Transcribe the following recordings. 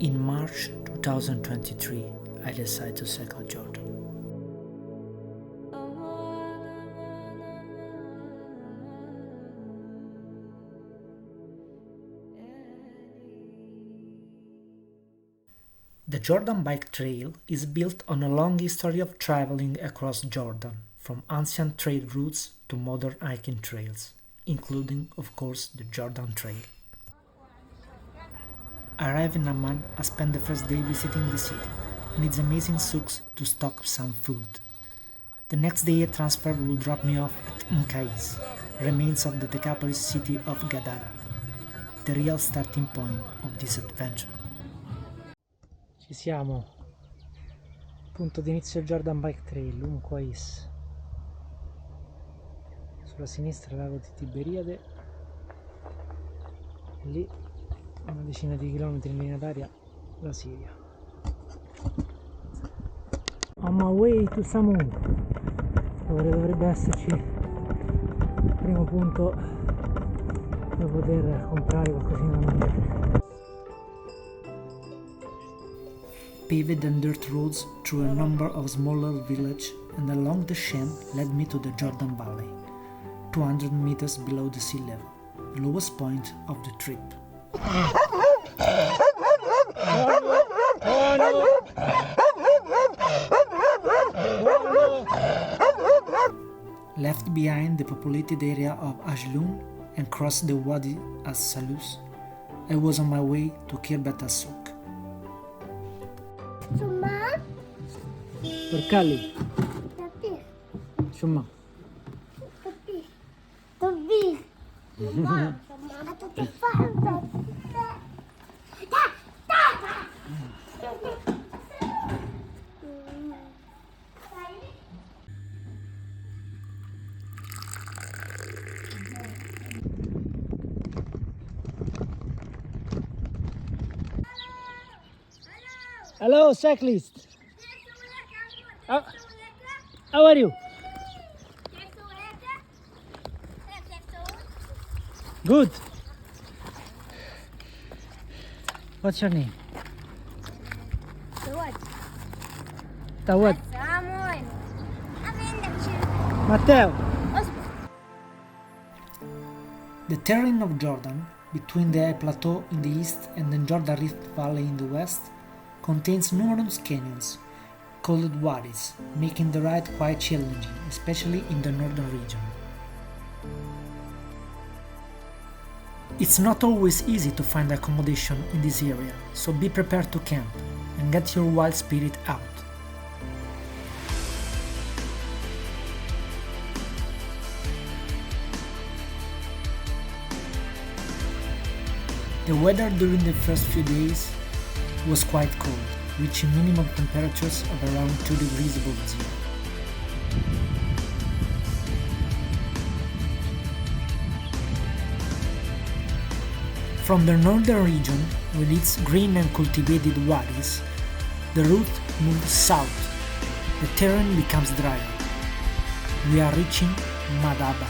In March 2023, I decided to cycle Jordan. The Jordan Bike Trail is built on a long history of traveling across Jordan, from ancient trade routes to modern hiking trails, including, of course, the Jordan Trail. I arrived in Amman. I spent the first day visiting the city and its amazing souks to stock some food. The next day a transfer will drop me off at Umm Quais, remains of the Decapolis city of Gadara, the real starting point of this adventure. Ci siamo, punto di inizio Jordan Bike Trail, Umm Quais. Sulla sinistra il lago di Tiberiade, lì una decina di chilometri in linea d'aria la Siria. On my way to Samu, dove dovrebbe esserci il primo punto dove poter comprare qualcosina da mangiare. Paved and dirt roads through a number of smaller villages and along the CSEN led me to the Jordan Valley, 200 meters below the sea level, the lowest point of the trip. Left behind the populated area of Ajloun and crossed the Wadi as-Salus, I was on my way to Kirbat as-Souk. Berkali. Cuma. Hello, cyclist. How are you? Good. What's your name? Tawad. Matteo. The terrain of Jordan, between the high plateau in the east and the Jordan Rift Valley in the west, contains numerous canyons, called wadis, making the ride quite challenging, especially in the northern region. It's not always easy to find accommodation in this area, so be prepared to camp and get your wild spirit out. The weather during the first few days was quite cold, reaching minimum temperatures of around 2 degrees above zero. From the northern region, with its green and cultivated wadis, the route moves south. The terrain becomes drier. We are reaching Madaba.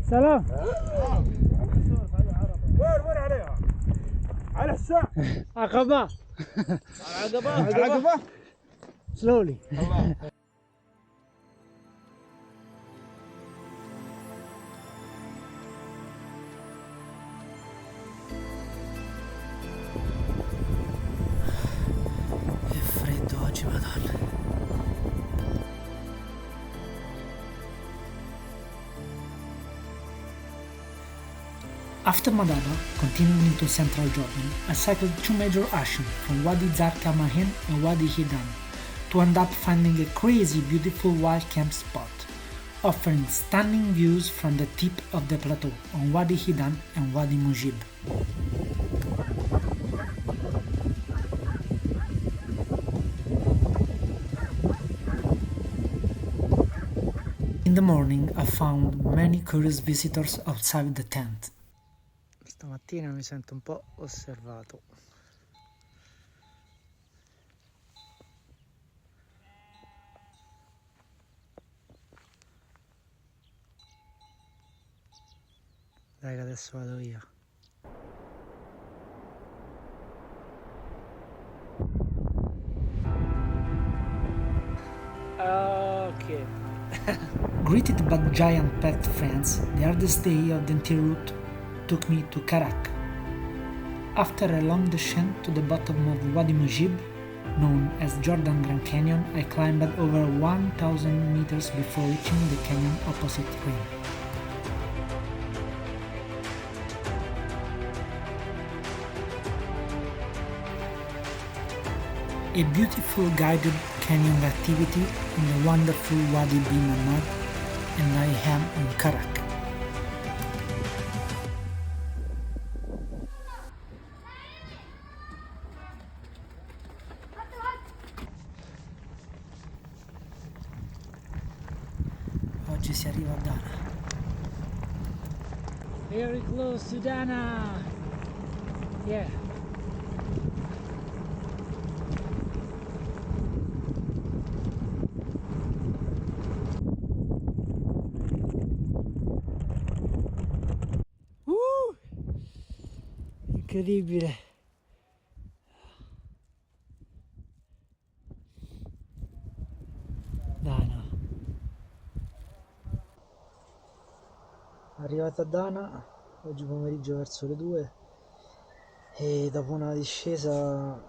سلام. وين عليها؟ على الساعة. عقبة. عقبة. Slowly. Che freddo oggi, Madonna. After Madaba, continuing into central Jordan, I cycled two major ashen from Wadi Zarqa Mahin and Wadi Hidan to end up finding a crazy beautiful wild camp spot, offering stunning views from the tip of the plateau on Wadi Hidan and Wadi Mujib. In the morning, I found many curious visitors outside the tent. Stamattina mi sento un po' osservato. Dai che adesso vado via. Okay. Greeted by giant pet friends, the hardest day of the entire route took me to Karak. After a long descent to the bottom of Wadi Mujib, known as Jordan Grand Canyon, I climbed over 1,000 meters before reaching the canyon opposite rim. A beautiful guided canyon activity in the wonderful Wadi Bin Ahmad, and I am in Karak. Oggi si arriva a Dana. Very close to Dana. Yeah. Incredibile. Dana. Arrivato a Dana oggi pomeriggio verso le 2 e dopo una discesa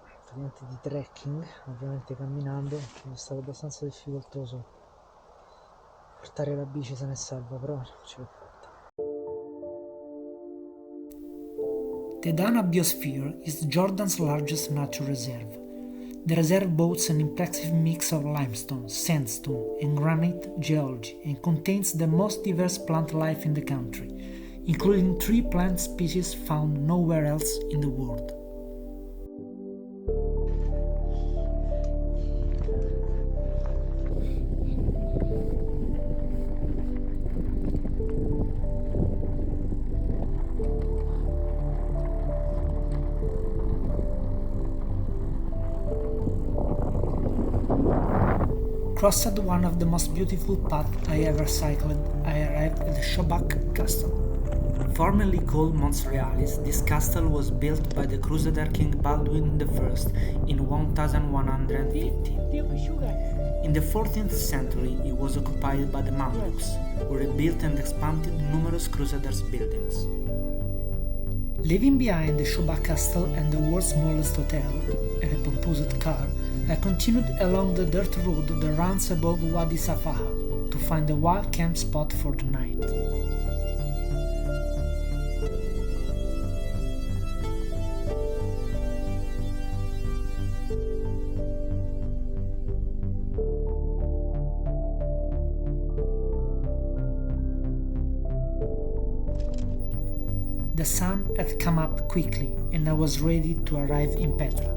praticamente di trekking, ovviamente camminando, è stato abbastanza difficoltoso portare la bici sana e salva, però ce l'ho fatta. The Dana Biosphere is Jordan's largest nature reserve. The reserve boasts an impressive mix of limestone, sandstone, and granite geology and contains the most diverse plant life in the country, including 3 plant species found nowhere else in the world. Crossed one of the most beautiful paths I ever cycled, I arrived at the Shobak Castle. Formerly called Mons Realis, this castle was built by the Crusader King Baldwin I in 1115. In the 14th century, it was occupied by the Mamluks, who rebuilt and expanded numerous Crusaders' buildings. Leaving behind the Shobak Castle and the world's smallest hotel, a recomposed car, I continued along the dirt road that runs above Wadi Safaha to find a wild camp spot for the night. The sun had come up quickly and I was ready to arrive in Petra.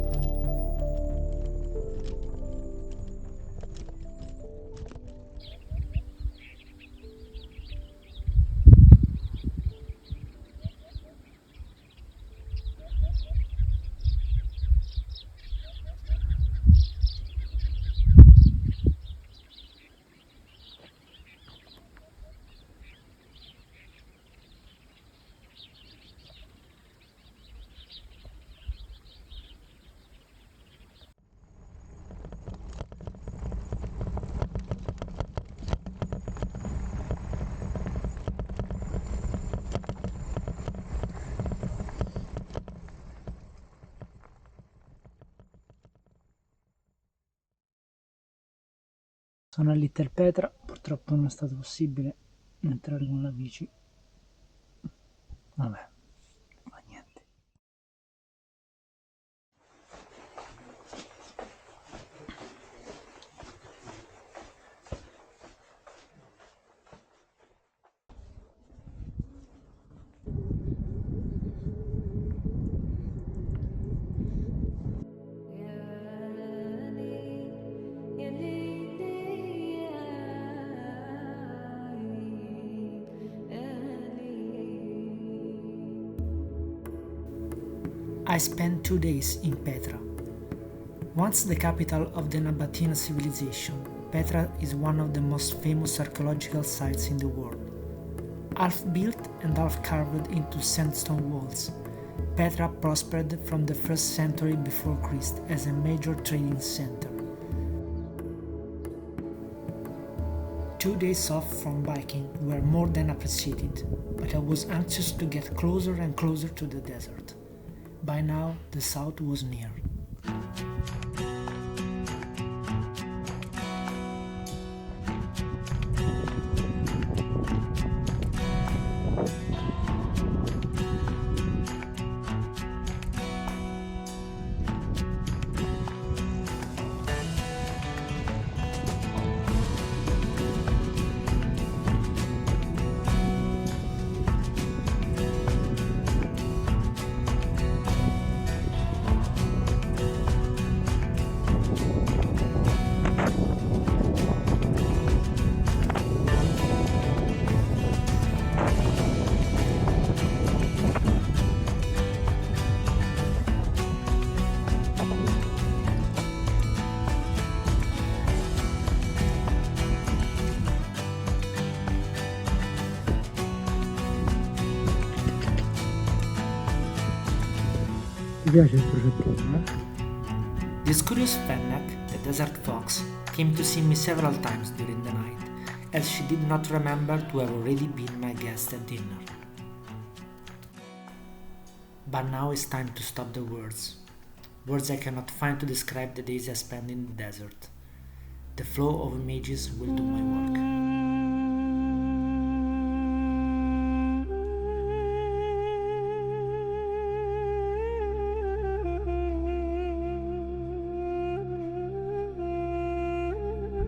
Sono a Little Petra, purtroppo non è stato possibile entrare con la bici. Vabbè, fa niente. I spent 2 days in Petra. Once the capital of the Nabatean civilization, Petra is one of the most famous archaeological sites in the world. Half built and half carved into sandstone walls, Petra prospered from the 1st century before Christ as a major trading center. 2 days off from biking were more than appreciated, but I was anxious to get closer and closer to the desert. By now, the south was near. Ti piace il progettino, This curious fennec, the desert fox, came to see me several times during the night, as she did not remember to have already been my guest at dinner. But now it's time to stop the words. Words I cannot find to describe the days I spent in the desert. The flow of images will do my work.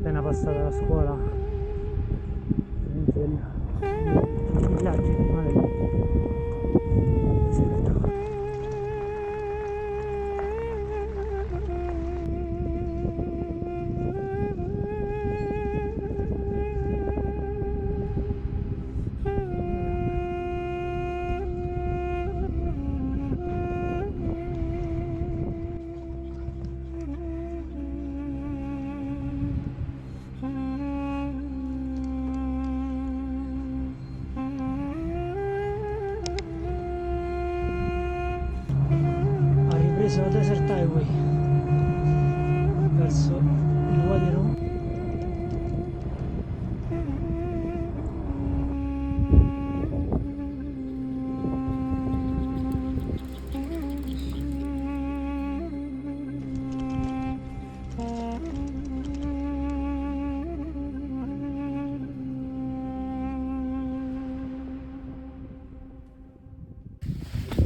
appena passata la scuola i viaggi prima del deserto. La Desert Highway verso il ruote.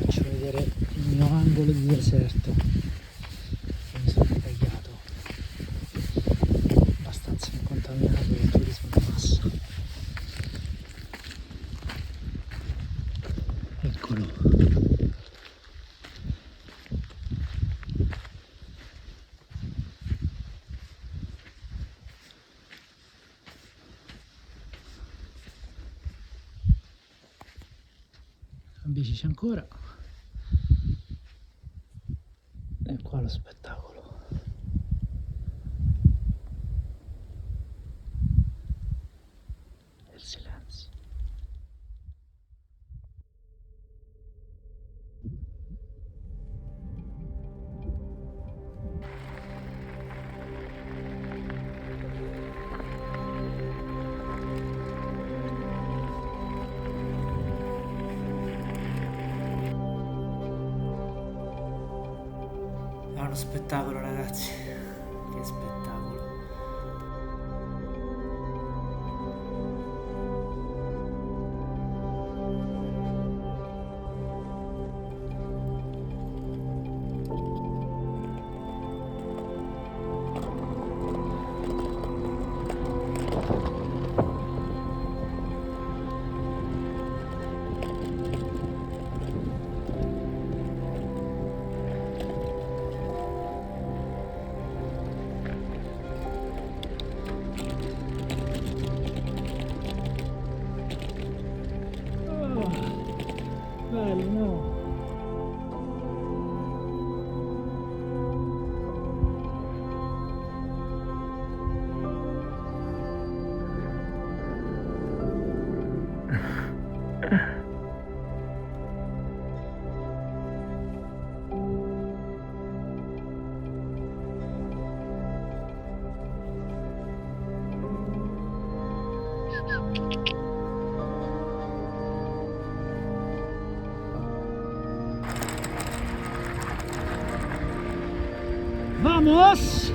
Faccio vedere il mio angolo di deserto. Mi sono tagliato abbastanza incontaminato dal turismo di massa. Eccolo. La bici c'è ancora. E qua lo spettacolo. E il silenzio. È uno spettacolo, ragazzi, che spettacolo. Bello, no? Vamos!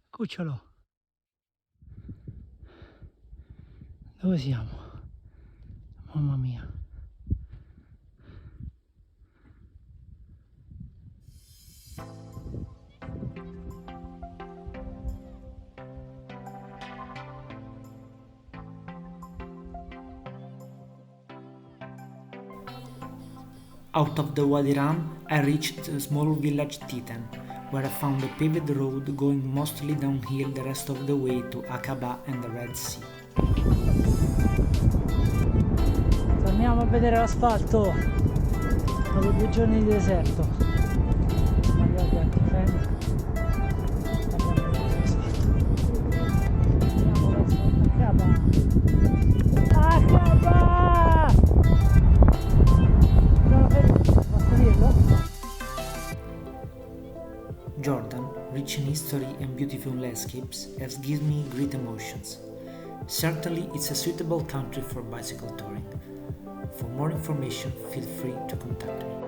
Cucciolo, dove siamo? Mamma mia. Out of the Wadi Ram, I reached the small village Titan, where I found a paved road going mostly downhill the rest of the way to Aqaba and the Red Sea. Torniamo a vedere l'asfalto dopo 2 giorni di deserto. Magari antifeni. Andiamo a vedere l'asfalto. Andiamo verso Aqaba. Aqaba! Posso dirlo? Jordan, rich in history and beautiful landscapes, has given me great emotions. Certainly, it's a suitable country for bicycle touring. For more information, feel free to contact me.